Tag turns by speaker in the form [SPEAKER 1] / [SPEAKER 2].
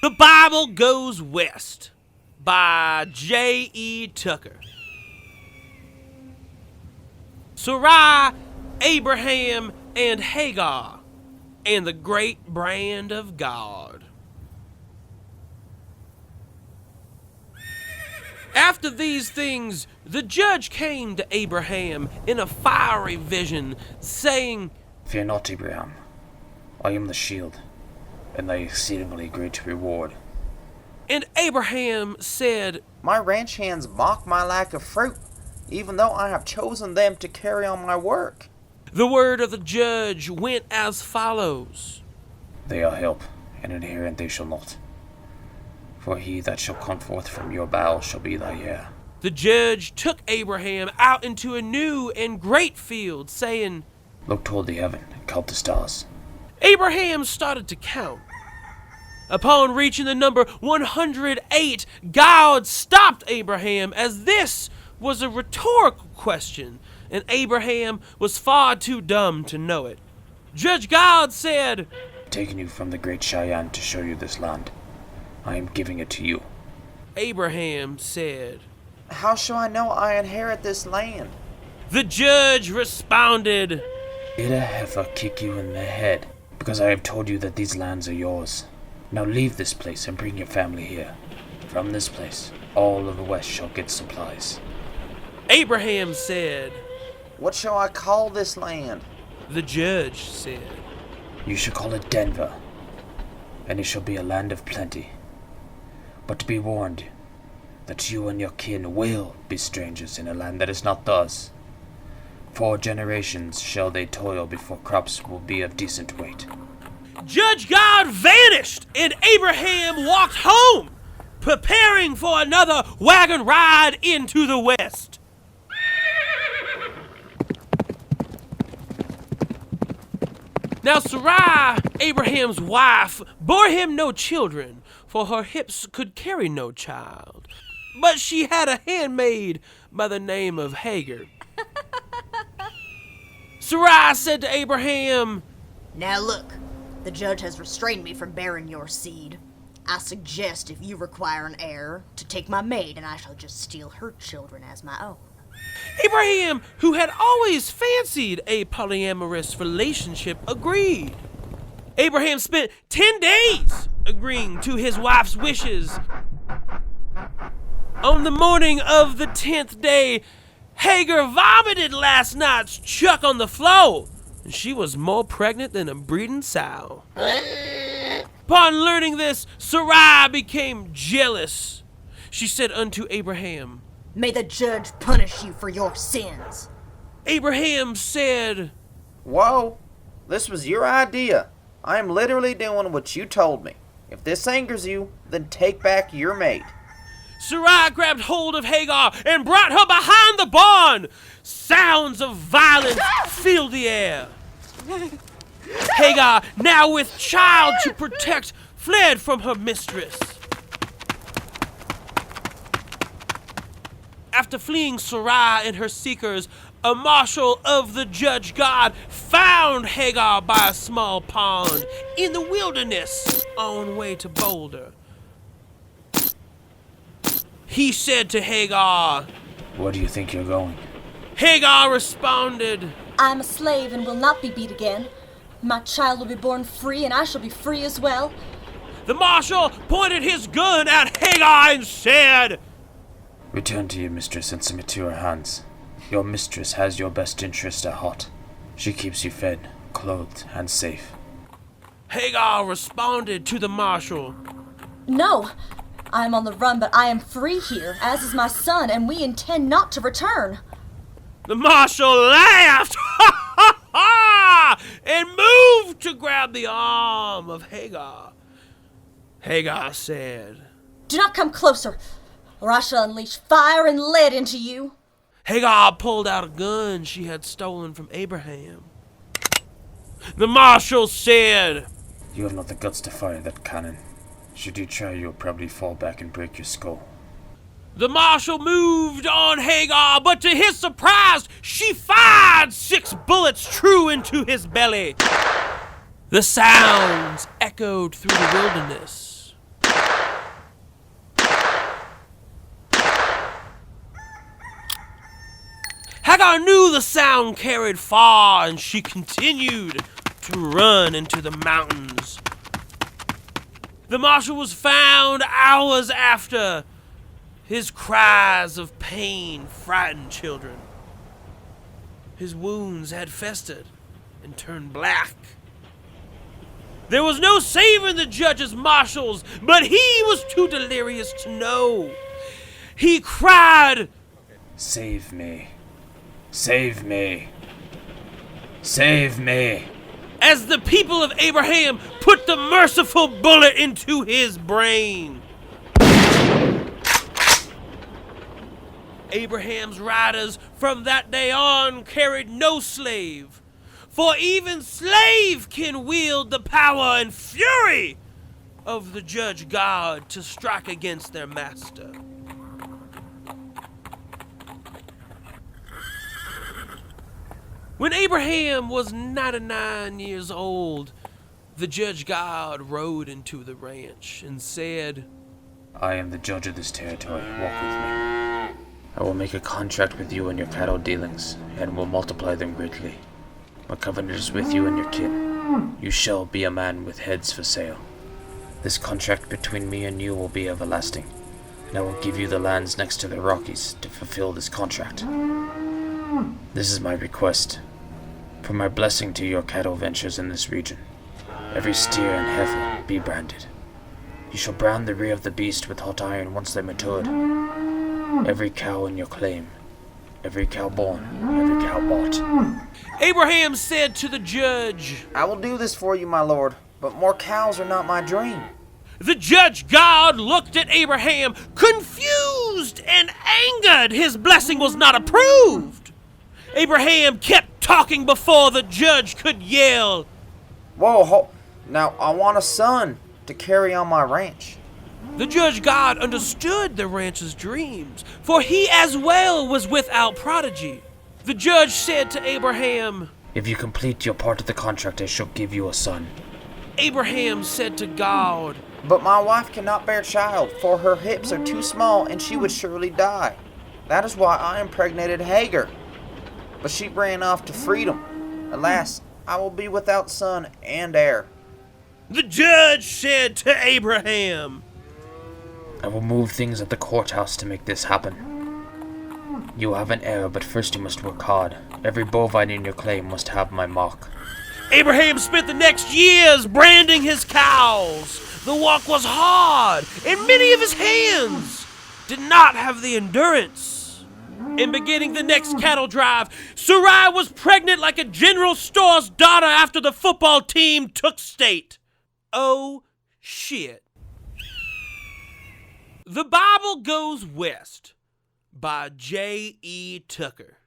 [SPEAKER 1] The Bible Goes West by J.E. Tucker. Sarai, Abraham, and Hagar, and the great brand of God. After these things, the judge came to Abraham in a fiery vision, saying,
[SPEAKER 2] Fear not, Abraham. I am the shield, and thy exceedingly great reward.
[SPEAKER 1] And Abraham said,
[SPEAKER 3] My ranch hands mock my lack of fruit, even though I have chosen them to carry on my work.
[SPEAKER 1] The word of the judge went as follows.
[SPEAKER 2] They are help, and inherit they shall not. For he that shall come forth from your bowels shall be thy heir.
[SPEAKER 1] The judge took Abraham out into a new and great field, saying,
[SPEAKER 2] Look toward the heaven, and count the stars.
[SPEAKER 1] Abraham started to count. Upon reaching the number 108, God stopped Abraham, as this was a rhetorical question, and Abraham was far too dumb to know it. Judge God said,
[SPEAKER 2] I've taken you from the great Cheyenne to show you this land. I am giving it to you.
[SPEAKER 1] Abraham said,
[SPEAKER 3] How shall I know I inherit this land?
[SPEAKER 1] The judge responded,
[SPEAKER 2] Did a heifer kick you in the head, because I have told you that these lands are yours? Now leave this place and bring your family here. From this place, all of the west shall get supplies.
[SPEAKER 1] Abraham said,
[SPEAKER 3] What shall I call this land?
[SPEAKER 1] The judge said,
[SPEAKER 2] You shall call it Denver, and it shall be a land of plenty. But be warned that you and your kin will be strangers in a land that is not theirs. 4 generations shall they toil before crops will be of decent weight.
[SPEAKER 1] Judge God vanished, and Abraham walked home, preparing for another wagon ride into the west. Now Sarai, Abraham's wife, bore him no children, for her hips could carry no child. But she had a handmaid by the name of Hagar. Sarai said to Abraham,
[SPEAKER 4] Now look, the judge has restrained me from bearing your seed. I suggest, if you require an heir, to take my maid, and I shall just steal her children as my own.
[SPEAKER 1] Abraham, who had always fancied a polyamorous relationship, agreed. Abraham spent 10 days agreeing to his wife's wishes. On the morning of the 10th day, Hagar vomited last night's chuck on the floor, and she was more pregnant than a breeding sow. Upon learning this, Sarai became jealous. She said unto Abraham,
[SPEAKER 4] May the judge punish you for your sins.
[SPEAKER 1] Abraham said,
[SPEAKER 3] Whoa, this was your idea. I am literally doing what you told me. If this angers you, then take back your maid.
[SPEAKER 1] Sarai grabbed hold of Hagar and brought her behind the barn. Sounds of violence filled the air. Hagar, now with child to protect, fled from her mistress. After fleeing Sarai and her seekers, a marshal of the judge God found Hagar by a small pond in the wilderness on way to Boulder. He said to Hagar,
[SPEAKER 2] Where do you think you're going?
[SPEAKER 1] Hagar responded,
[SPEAKER 5] I am a slave and will not be beat again. My child will be born free, and I shall be free as well.
[SPEAKER 1] The marshal pointed his gun at Hagar and said,
[SPEAKER 2] Return to your mistress and submit to her hands. Your mistress has your best interest at heart. She keeps you fed, clothed, and safe.
[SPEAKER 1] Hagar responded to the marshal,
[SPEAKER 5] No, I am on the run, but I am free here, as is my son, and we intend not to return.
[SPEAKER 1] The marshal laughed and moved to grab the arm of Hagar. Hagar said,
[SPEAKER 5] Do not come closer, or I shall unleash fire and lead into you.
[SPEAKER 1] Hagar pulled out a gun she had stolen from Abraham. The marshal said,
[SPEAKER 2] You have not the guts to fire that cannon. Should you try, you'll probably fall back and break your skull.
[SPEAKER 1] The marshal moved on Hagar, but to his surprise, she fired 6 bullets true into his belly. The sounds echoed through the wilderness. Hagar knew the sound carried far, and she continued to run into the mountains. The marshal was found hours after. His cries of pain frightened children. His wounds had festered and turned black. There was no saving the judge's marshals, but he was too delirious to know. He cried,
[SPEAKER 2] Save me. Save me. Save me.
[SPEAKER 1] as the people of Abraham put the merciful bullet into his brain. Abraham's riders from that day on carried no slave, for even slave can wield the power and fury of the judge God to strike against their master. When Abraham was 99 years old, the judge God rode into the ranch and said,
[SPEAKER 2] I am the judge of this territory. Walk with me. I will make a contract with you and your cattle dealings, and will multiply them greatly. My covenant is with you and your kin. You shall be a man with heads for sale. This contract between me and you will be everlasting, and I will give you the lands next to the Rockies to fulfill this contract. This is my request. For my blessing to your cattle ventures in this region. Every steer and heifer be branded. You shall brand the rear of the beast with hot iron once they're matured. Every cow in your claim. Every cow born. Every cow bought.
[SPEAKER 1] Abraham said to the judge,
[SPEAKER 3] I will do this for you, my lord, but more cows are not my dream.
[SPEAKER 1] The judge God looked at Abraham, confused and angered. His blessing was not approved. Abraham kept talking before the judge could yell.
[SPEAKER 3] Whoa, now I want a son to carry on my ranch.
[SPEAKER 1] The judge God understood the rancher's dreams, for he as well was without prodigy. The judge said to Abraham,
[SPEAKER 2] If you complete your part of the contract, I shall give you a son.
[SPEAKER 1] Abraham said to God,
[SPEAKER 3] But my wife cannot bear child, for her hips are too small and she would surely die. That is why I impregnated Hagar. But she ran off to freedom. Alas, I will be without son and heir.
[SPEAKER 1] The judge said to Abraham,
[SPEAKER 2] I will move things at the courthouse to make this happen. You have an heir, but first you must work hard. Every bovine in your claim must have my mark.
[SPEAKER 1] Abraham spent the next years branding his cows. The walk was hard, and many of his hands did not have the endurance. In beginning the next cattle drive, Sarai was pregnant like a general store's daughter after the football team took state. Oh, shit. The Bible Goes West by J.E. Tucker.